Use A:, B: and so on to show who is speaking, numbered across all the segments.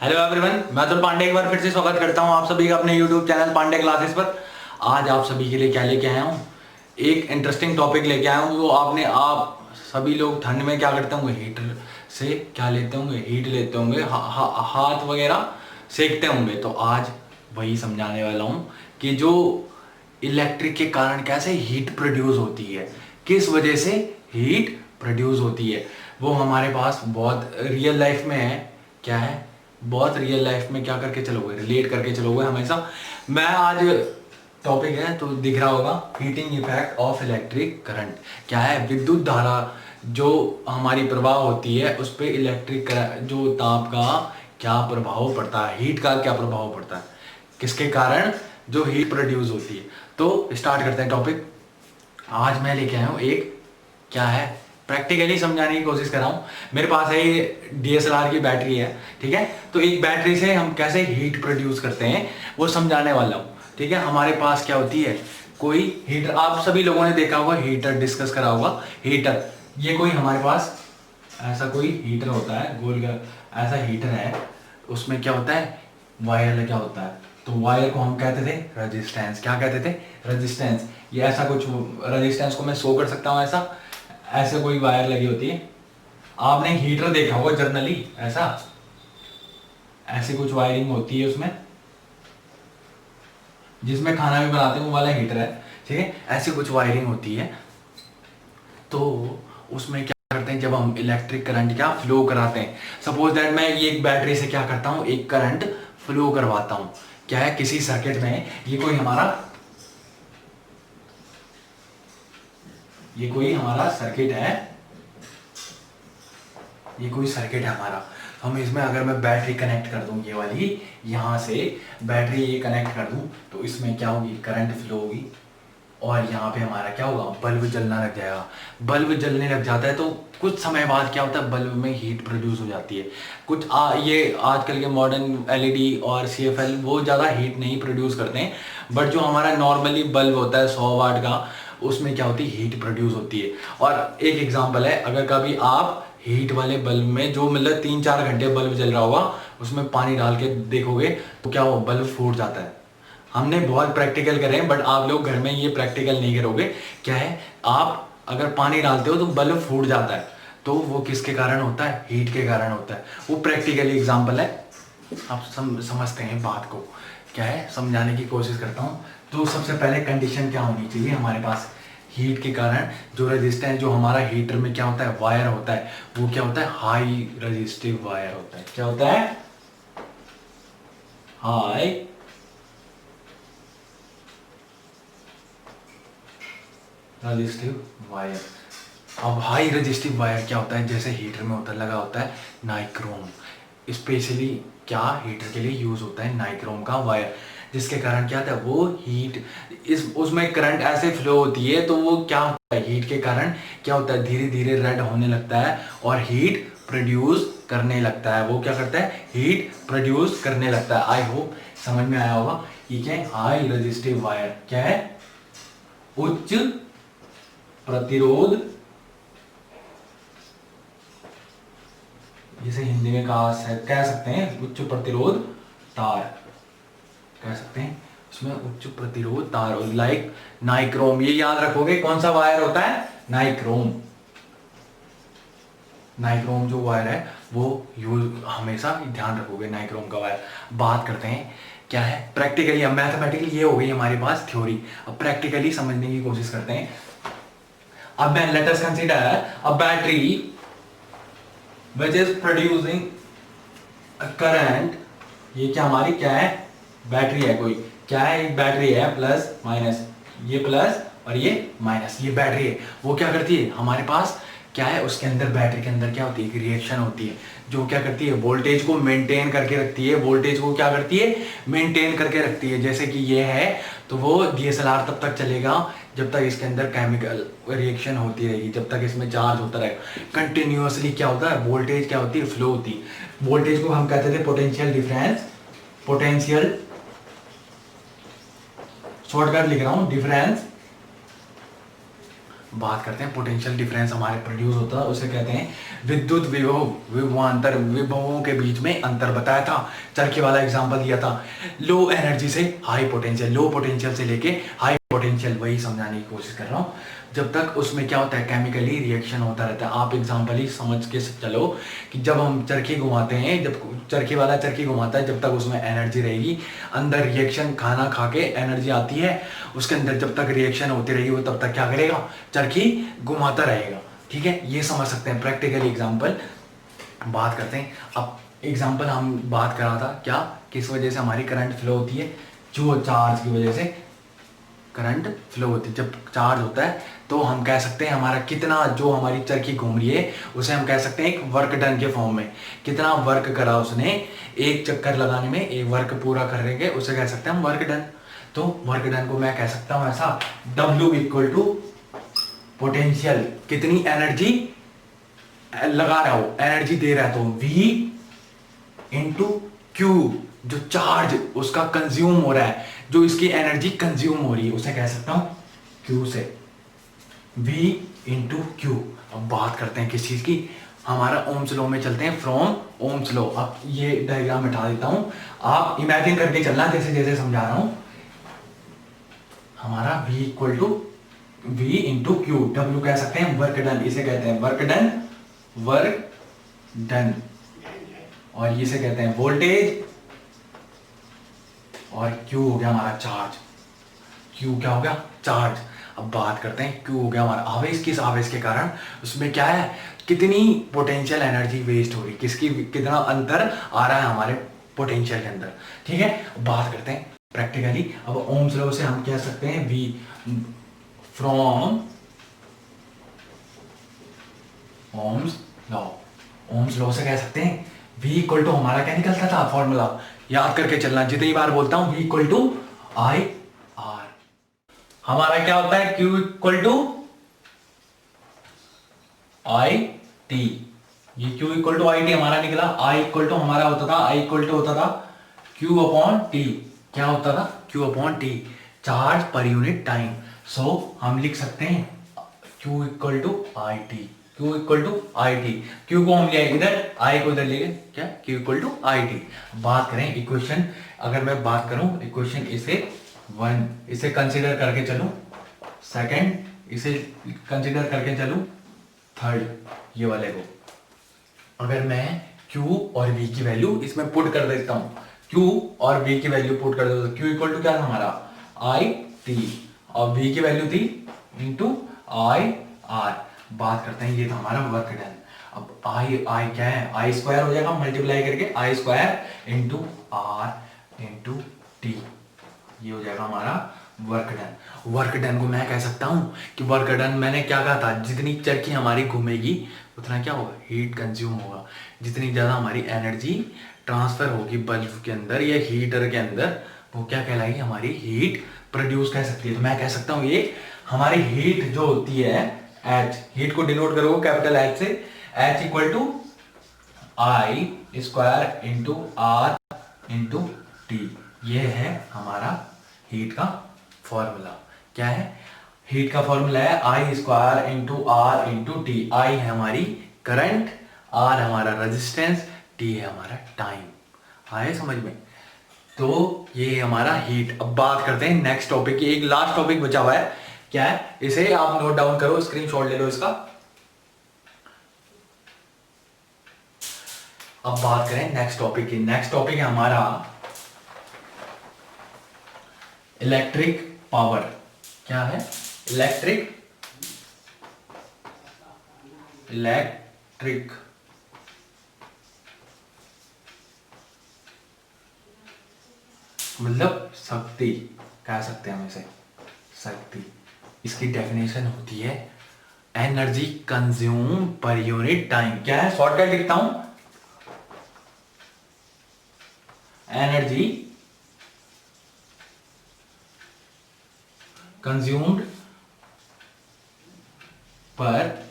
A: Hello everyone, मैं अतुल पांडे एक बार फिर से स्वागत करता हूं आप सभी का अपने यूट्यूब चैनल पांडे क्लासेस पर। आज आप सभी के लिए क्या लेके आया हूं? एक इंटरेस्टिंग टॉपिक लेके आया हूं। जो आप सभी लोग ठंड में क्या करते होंगे, हीटर से क्या लेते होंगे, हीट लेते होंगे, हाथ वगैरह सेकते होंगे। तो आज वही समझाने वाला हूँ कि जो इलेक्ट्रिक के कारण कैसे हीट प्रोड्यूस होती है, किस वजह से हीट प्रोड्यूस होती है, वो हमारे पास बहुत रियल लाइफ में है। क्या है? बहुत रियल लाइफ में क्या करके चलोगे, रिलेट करके चलोगे हमेशा। मैं आज टॉपिक है तो दिख रहा होगा, heating effect of electric current. क्या है? विद्युत धारा जो हमारी प्रवाह होती है उस पर इलेक्ट्रिक जो ताप का क्या प्रभाव पड़ता है, हीट का क्या प्रभाव पड़ता है, किसके कारण जो हीट प्रोड्यूस होती है। तो स्टार्ट करते हैं टॉपिक। आज मैं लेके आया हूँ एक, क्या है, प्रैक्टिकली समझाने की कोशिश कर रहा हूँ। मेरे पास है ये डीएसएलआर की बैटरी है, ठीक है। तो एक बैटरी से हम कैसे हीट प्रोड्यूस करते हैं वो समझाने वाला हूँ, ठीक है। हमारे पास क्या होती है, कोई हीटर, आप सभी लोगों ने देखा होगा, हीटर डिस्कस करा होगा। हीटर, ये कोई हमारे पास ऐसा कोई हीटर होता है, गोल ऐसा हीटर है। उसमें क्या होता है, वायर लगा होता है। तो वायर को हम कहते थे रेजिस्टेंस। क्या कहते थे? रेजिस्टेंस। ये ऐसा कुछ रेजिस्टेंस को मैं शो कर सकता हूँ, ऐसा ऐसे कोई वायर लगी होती है। आपने हीटर देखा होगा जनरली, ऐसा ऐसे कुछ वायरिंग होती है उसमें, जिसमें खाना भी बनाते हैं वो वाला हीटर है, ठीक है। ऐसे कुछ वायरिंग होती है। तो उसमें क्या करते हैं, जब हम इलेक्ट्रिक करंट क्या फ्लो कराते हैं, सपोज दैट मैं ये एक बैटरी से क्या करता हूँ, एक करंट फ्लो करवाता हूँ। क्या है, किसी सर्किट में, ये कोई हमारा सर्किट है, ये कोई सर्किट है हमारा। हम इसमें अगर मैं बैटरी कनेक्ट कर दूं, ये वाली, यहाँ से बैटरी ये कनेक्ट कर दूं, तो इसमें क्या होगी, करंट फ्लो होगी। और यहाँ पे हमारा क्या होगा, बल्ब जलना लग जाएगा। बल्ब जलने लग जाता है तो कुछ समय बाद क्या होता है, बल्ब में हीट प्रोड्यूस हो जाती है। ये आजकल के मॉडर्न एलईडी और सीएफएल वो ज़्यादा हीट नहीं प्रोड्यूस करते हैं, बट जो हमारा नॉर्मली बल्ब होता है 100 वाट का, उसमें क्या होती है, हीट प्रोड्यूस होती है। और एक एग्जाम्पल है, अगर कभी आप हीट वाले बल्ब में, जो मतलब 3-4 घंटे बल्ब जल रहा होगा, उसमें पानी डाल के देखोगे तो क्या हो, बल्ब फूट जाता है। हमने बहुत प्रैक्टिकल करे हैं, बट आप लोग घर में ये प्रैक्टिकल नहीं करोगे। क्या है, आप अगर पानी डालते हो तो बल्ब फूट जाता है, तो वो किसके कारण होता है, हीट के कारण होता है। वो प्रैक्टिकली एग्जाम्पल है, आप समझते हैं बात को। क्या है, समझाने की कोशिश करता हूँ। तो सबसे पहले कंडीशन क्या होनी चाहिए हमारे पास, हीट के कारण जो रेजिस्टेंस, जो हमारा हीटर में क्या होता है, वायर होता है, वो क्या होता है, हाई रेजिस्टिव वायर होता है। क्या होता है, हाई रेजिस्टिव वायर। अब हाई रेजिस्टिव वायर क्या होता है, जैसे हीटर में होता लगा होता है नाइक्रोम। स्पेशली क्या हीटर के लिए यूज होता है नाइक्रोम का वायर, जिसके कारण क्या होता है, वो हीट, इस उसमें करंट ऐसे फ्लो होती है, तो वो क्या होता है, हीट के कारण क्या होता है, धीरे धीरे रेड होने लगता है और हीट प्रोड्यूस करने लगता है। वो क्या करता है, हीट प्रोड्यूस करने लगता है। आई होप समझ में आया होगा। ये क्या है, हाई रेजिस्टिव वायर। क्या है, उच्च प्रतिरोध, जिसे हिंदी में कह सकते हैं उच्च प्रतिरोध तार, कह सकते हैं उसमें उच्च प्रतिरोध तार, लाइक नाइक्रोम। ये याद रखोगे कौन सा वायर होता है, नाइक्रोम। नाइक्रोम जो वायर है वो यूज हमेशा ध्यान रखोगे, नाइक्रोम का वायर। बात करते हैं क्या है प्रैक्टिकली। अब मैथमेटिकली ये हो गई हमारे पास थ्योरी, अब प्रैक्टिकली समझने की कोशिश करते हैं। अब मैं let us consider a battery which is producing a current। ये क्या हमारी क्या है, बैटरी है कोई, क्या है, एक बैटरी है, प्लस माइनस, ये प्लस और ये माइनस, ये बैटरी है। वो क्या करती है, हमारे पास क्या है, उसके अंदर, बैटरी के अंदर क्या होती है, एक रिएक्शन होती है, जो क्या करती है, वोल्टेज को मेंटेन करके रखती है। वोल्टेज को क्या करती है, मेंटेन करके रखती है। जैसे कि ये है, तो वो डीएसएलआर तब तक चलेगा जब तक इसके अंदर केमिकल रिएक्शन होती रहेगी, जब तक इसमें चार्ज होता रहेगा कंटिन्यूअसली। क्या होता है, वोल्टेज क्या होती है, फ्लो होती है। वोल्टेज को हम कहते थे पोटेंशियल डिफरेंस, पोटेंशियल, शॉर्टकट लिख रहा हूं, डिफरेंस बात करते हैं पोटेंशियल डिफरेंस हमारे प्रोड्यूस होता है, उसे कहते हैं विद्युत विभव। विभवांतर, विभवों के बीच में अंतर बताया था। चरखी वाला एग्जांपल दिया था। लो एनर्जी से हाई पोटेंशियल, लो पोटेंशियल से लेके हाई पोटेंशियल, वही समझाने की कोशिश कर रहा हूँ। जब तक उसमें क्या होता है, केमिकली रिएक्शन होता रहता है। आप एग्जांपल ही समझ के चलो कि जब हम चरखी घुमाते हैं, जब चरखी वाला चरखी घुमाता है, जब तक उसमें एनर्जी रहेगी, अंदर रिएक्शन, खाना खा के एनर्जी आती है उसके अंदर, जब तक रिएक्शन होती रहेगी वो तब तक क्या करेगा, चरखी घुमाता रहेगा। ठीक है, ये समझ सकते हैं। प्रैक्टिकल एग्जाम्पल बात करते हैं। अब एग्जाम्पल हम बात कर रहा था क्या, किस वजह से हमारी करंट फ्लो होती है, जो चार्ज की वजह से करंट फ्लो होती है। जब चार्ज होता है तो हम कह सकते हैं हमारा कितना, जो हमारी चरखी घूम रही है उसे हम कह सकते हैं एक वर्क डन के फॉर्म में। कितना वर्क करा उसने एक चक्कर लगाने में, एक वर्क पूरा करने के, उसे कह सकते हैं हम वर्क डन। तो वर्क डन को मैं कह सकता हूं ऐसा, W इक्वल टू पोटेंशियल, कितनी एनर्जी लगा रहा हो, एनर्जी दे रहा है, तो V इंटू क्यू, जो चार्ज उसका कंज्यूम हो रहा है, जो इसकी एनर्जी कंज्यूम हो रही है, उसे कह सकता हूं Q से, V इंटू क्यू। अब बात करते हैं किस चीज की, हमारा ओम्स लॉ में चलते हैं, फ्रॉम ओम्स लॉ। अब ये डायग्राम हटा देता हूं, आप इमेजिन करके चलना जैसे जैसे समझा रहा हूं। हमारा V equal to V into Q, W कह सकते हैं वर्क डन, इसे कहते हैं वर्क डन, वर्क डन, और इसे कहते हैं वोल्टेज, और Q हो गया हमारा चार्ज। Q क्या हो गया, चार्ज। अब बात करते हैं Q हो गया हमारा आवेश, किस आवेश के कारण, उसमें क्या है, कितनी पोटेंशियल एनर्जी वेस्ट हो रही, किसकी, कितना अंतर आ रहा है हमारे पोटेंशियल के अंदर। ठीक है, बात करते हैं प्रैक्टिकली। अब ओम्स लॉ से हम कह सकते हैं V from Ohm's law, ohms law से कह सकते हैं V इक्वल टू, हमारा क्या निकलता था फॉर्मूला, याद करके चलना, जितनी बार बोलता हूं V equal to I R। हमारा क्या होता है, Q equal to I T, ये Q equal to I T हमारा निकला। I इक्वल टू हमारा होता था, I इक्वल टू होता था Q अपॉन T, क्या होता था, Q अपॉन T, चार्ज पर यूनिट टाइम। सो हम लिख सकते हैं Q equal to I T, Q equal to I T, Q को हम ले इधर, I को इधर ले गए, क्या, Q equal to I T. बात करें इक्वेशन, अगर मैं बात करूं इक्वेशन, इसे 1, इसे कंसीडर करके चलूं, सेकंड इसे कंसीडर करके चलूं, थर्ड ये वाले को, अगर मैं Q और V की वैल्यू इसमें पुट कर देता हूं, Q और V की वैल्यू पुट कर देता हूं, Q इक्वल टू क्या था हमारा आई टी, और V की वैल्यू थी इंटू आई आर। बात करते हैं, ये था हमारा वर्क डन। अब आई क्या है, आई स्क्वायर हो जाएगा मल्टीप्लाई करके, I square into R into T, ये हो जाएगा हमारा वर्क डन। वर्क डन को मैं कह सकता हूं कि वर्क डन, मैंने क्या कहा था, जितनी चरखी हमारी घूमेगी उतना क्या होगा, हीट कंज्यूम होगा। जितनी ज्यादा हमारी एनर्जी ट्रांसफर होगी बल्ब के अंदर या हीटर के अंदर, वो क्या कहलाएगी, हमारी हीट प्रोड्यूस कह सकती है। तो मैं कह सकता हूँ ये हमारी हीट जो होती है, H, हीट को डिनोट करो कैपिटल H से, H equal to I square into R into T, ये है हमारा हीट का फॉर्मूला। क्या है, हीट का फॉर्मूला है I square into R into T. I है हमारी करंट, आर हमारा रेजिस्टेंस, टी है हमारा टाइम। आए समझ में, तो ये हमारा हीट। अब बात करते हैं नेक्स्ट टॉपिक की, एक लास्ट टॉपिक बचा हुआ है, क्या है, इसे आप नोट डाउन करो, स्क्रीनशॉट ले लो इसका। अब बात करें नेक्स्ट टॉपिक की, नेक्स्ट टॉपिक है हमारा इलेक्ट्रिक पावर। क्या है, इलेक्ट्रिक मतलब शक्ति, कह सकते हैं हम इसे शक्ति। इसकी डेफिनेशन होती है एनर्जी कंज्यूम पर यूनिट टाइम। क्या है, शॉर्टकट लिखता हूं, एनर्जी कंज्यूम्ड पर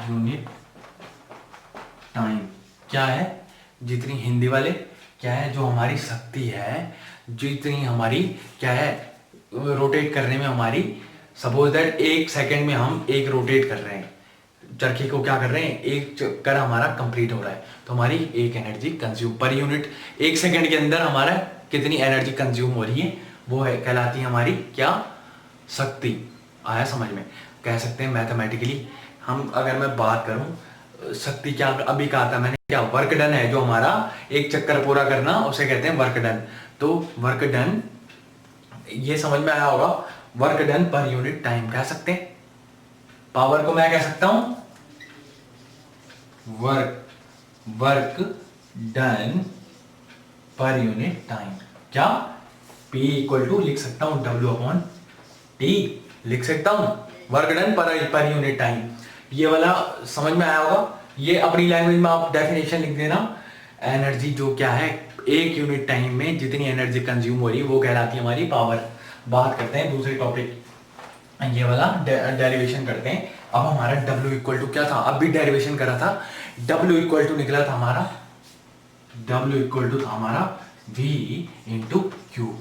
A: यूनिट टाइम। क्या है, जितनी हिंदी वाले, क्या है, जो हमारी शक्ति है, जितनी हमारी क्या है, रोटेट करने में हमारी सपोज दैट 1 सेकेंड में हम एक रोटेट कर रहे हैं, चरखे को क्या कर रहे हैं, एक चक्कर हमारा कंप्लीट हो रहा है, तो हमारी एक energy consume per unit 1 second के अंदर हमारा कितनी एनर्जी कंज्यूम हो रही है, वो है कहलाती है हमारी क्या, शक्ति। आया समझ में? कह सकते हैं मैथमेटिकली हम अगर मैं बात करूं शक्ति क्या, अभी कहा था मैंने, क्या वर्क डन है, जो हमारा एक चक्कर पूरा करना उसे कहते हैं वर्क डन। तो वर्क डन ये समझ में आया होगा, वर्क डन पर यूनिट टाइम कह सकते हैं। पावर को मैं कह सकता हूं वर्क डन पर यूनिट टाइम, क्या P इक्वल टू लिख सकता हूं W/T, लिख सकता हूं वर्क डन पर यूनिट टाइम। ये वाला समझ में आया होगा। ये अपनी लैंग्वेज में आप डेफिनेशन लिख देना, एनर्जी जो क्या है, एक यूनिट टाइम में जितनी एनर्जी कंज्यूम हो रही है वो कहलाती है हमारी पावर। बात करते हैं दूसरे टॉपिक, ये वाला डेरिवेशन करते हैं। अब हमारा W इक्वल टू क्या था, अब भी डेरिवेशन करा था, W इक्वल टू निकला था हमारा, W इक्वल टू था हमारा V into Q,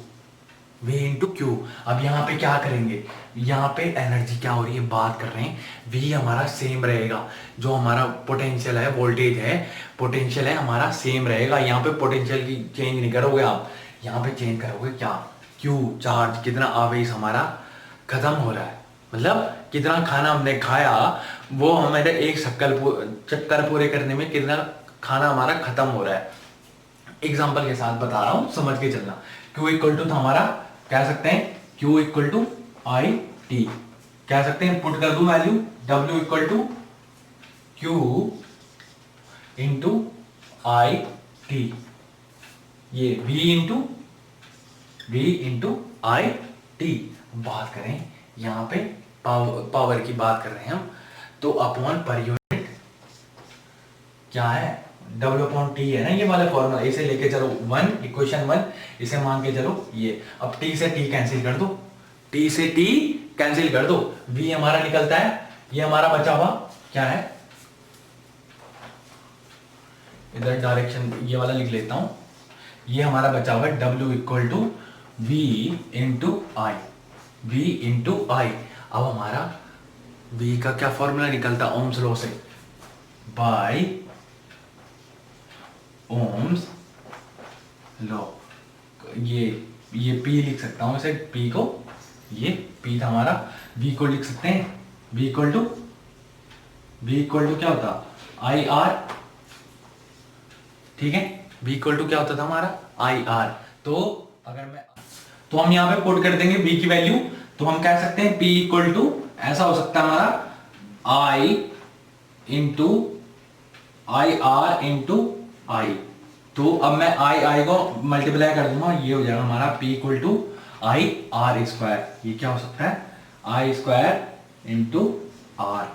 A: V into Q. अब यहाँ पे क्या करेंगे, यहाँ पे एनर्जी क्या हो रही है बात कर रहे हैं, V हमारा सेम रहेगा, जो हमारा पोटेंशियल है, वोल्टेज है, पोटेंशियल है हमारा सेम रहेगा। यहाँ पे पोटेंशियल की चेंज नहीं करोगे आप, यहाँ पे चेंज करोगे क्या, Q चार्ज, कितना आवेश हमारा खत्म हो रहा है, मतलब कितना खाना हमने खाया, वो हमारे एक चक्कर पूरे करने में कितना खाना हमारा खत्म हो रहा है। एग्जाम्पल के साथ बता रहा हूं, समझ के चलना। Q इक्वल टू था हमारा, कह सकते हैं Q equal to I T, कह सकते हैं, पुट कर दूं value, W equal to Q into I T, ये V इंटू आई टी। बात करें यहाँ पे पावर की बात कर रहे हैं हम, तो अपॉन पर यूनिट क्या है, W/T है ना, ये वाला फॉर्मूला, इसे लेके चलो 1, इक्वेशन 1, इसे मान के चलो ये। अब T से T कैंसिल कर दो, T से T कैंसिल कर दो, V हमारा निकलता है, ये हमारा बचा हुआ क्या है, इधर डायरेक्शन ये वाला लिख लेता हूं, ये हमारा बचा हुआ W equal to V into I, V into I. अब हमारा V का क्या फॉर्मूला निकलता, ओम्स लॉ से, बाय ओम्स लॉ, ये P लिख सकता हूं इसे, P को, ये P था हमारा, V को लिख सकते हैं V इक्वल टू क्या होता, आई आर, ठीक है, V इक्वल टू क्या होता था हमारा, आई आर। तो हम यहां पे पुट कर देंगे V की वैल्यू, तो हम कह सकते हैं P इक्वल टू ऐसा हो सकता है हमारा I into I R into I. तो अब मैं आई को मल्टीप्लाई कर दूंगा, ये हो जाएगा हमारा P equal to I R square, ये क्या हो सकता है, आई स्क्वायर इंटू आर।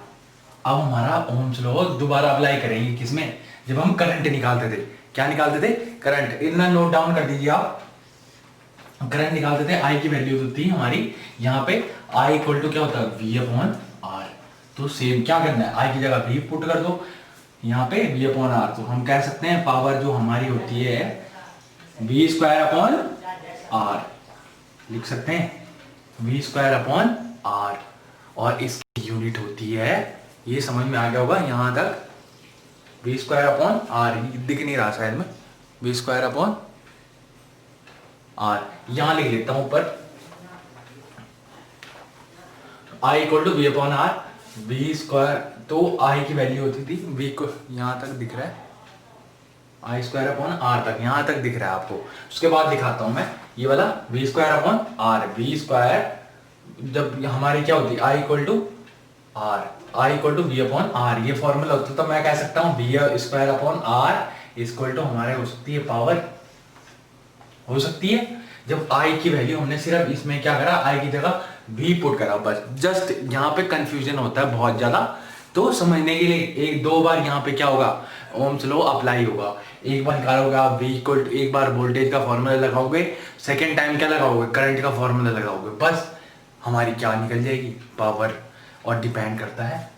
A: अब हमारा ओम्स लॉ दोबारा अप्लाई करेंगे, किसमें, जब हम करंट निकालते थे, क्या निकालते थे, करंट, इतना नोट डाउन कर दीजिए आप, करंट निकालते थे, आई की वैल्यू होती है हमारी यहाँ पे, आई इक्वल टू क्या होता है, V/R। तो सेम क्या करना है, आई की जगह V पुट कर दो, यहाँ पे V/R। तो हम कह सकते हैं पावर जो हमारी होती है V²/R, लिख सकते हैं V²/R, और इसकी यूनिट होती है, ये समझ में आ गया होगा यहाँ तक, V²/R, दिख नहीं रहा शायद में, V²/R, यहां लिख लेता हूं ऊपर, I equal to V/R, V², तो I की वैल्यू होती थी V को, यहां तक दिख रहा है, I²/R तक, यहां तक दिख रहा है आपको। उसके बाद दिखाता हूं मैं ये वाला V²/R, V², जब हमारी क्या होती है, I equal to R, I equal to V/R, ये फॉर्मूला होता है, तो मैं कह सकता हूं V²/R इक्वल टू हमारे हो सकती है पावर, हो सकती है, जब I की वैल्यू हमने सिर्फ इसमें क्या करा, I की जगह V पुट करा, बस जस्ट यहाँ पे कंफ्यूजन होता है बहुत ज्यादा, तो समझने के लिए एक दो बार यहाँ पे क्या होगा, ओम्स लॉ अप्लाई होगा, एक बार निकालोगे आप V इक्वल टू, एक बार वोल्टेज का फॉर्मूला लगाओगे, सेकेंड टाइम क्या लगाओगे, करंट का फॉर्मूला लगाओगे, बस हमारी क्या निकल जाएगी, पावर। और डिपेंड करता है,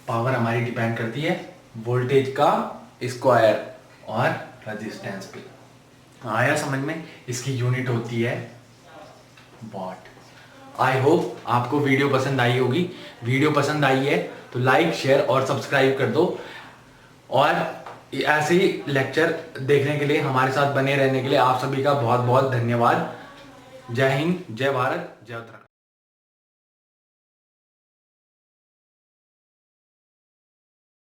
A: पावर हमारी डिपेंड करती है वोल्टेज का स्क्वायर और रेजिस्टेंस पे। आया समझ में, इसकी यूनिट होती है वॉट। आई होप आपको वीडियो पसंद आई होगी। वीडियो पसंद आई है तो लाइक, शेयर और सब्सक्राइब कर दो, और ऐसे ही लेक्चर देखने के लिए, हमारे साथ बने रहने के लिए आप सभी का बहुत बहुत धन्यवाद। जय हिंद, जय भारत, जय उत्तराखंड।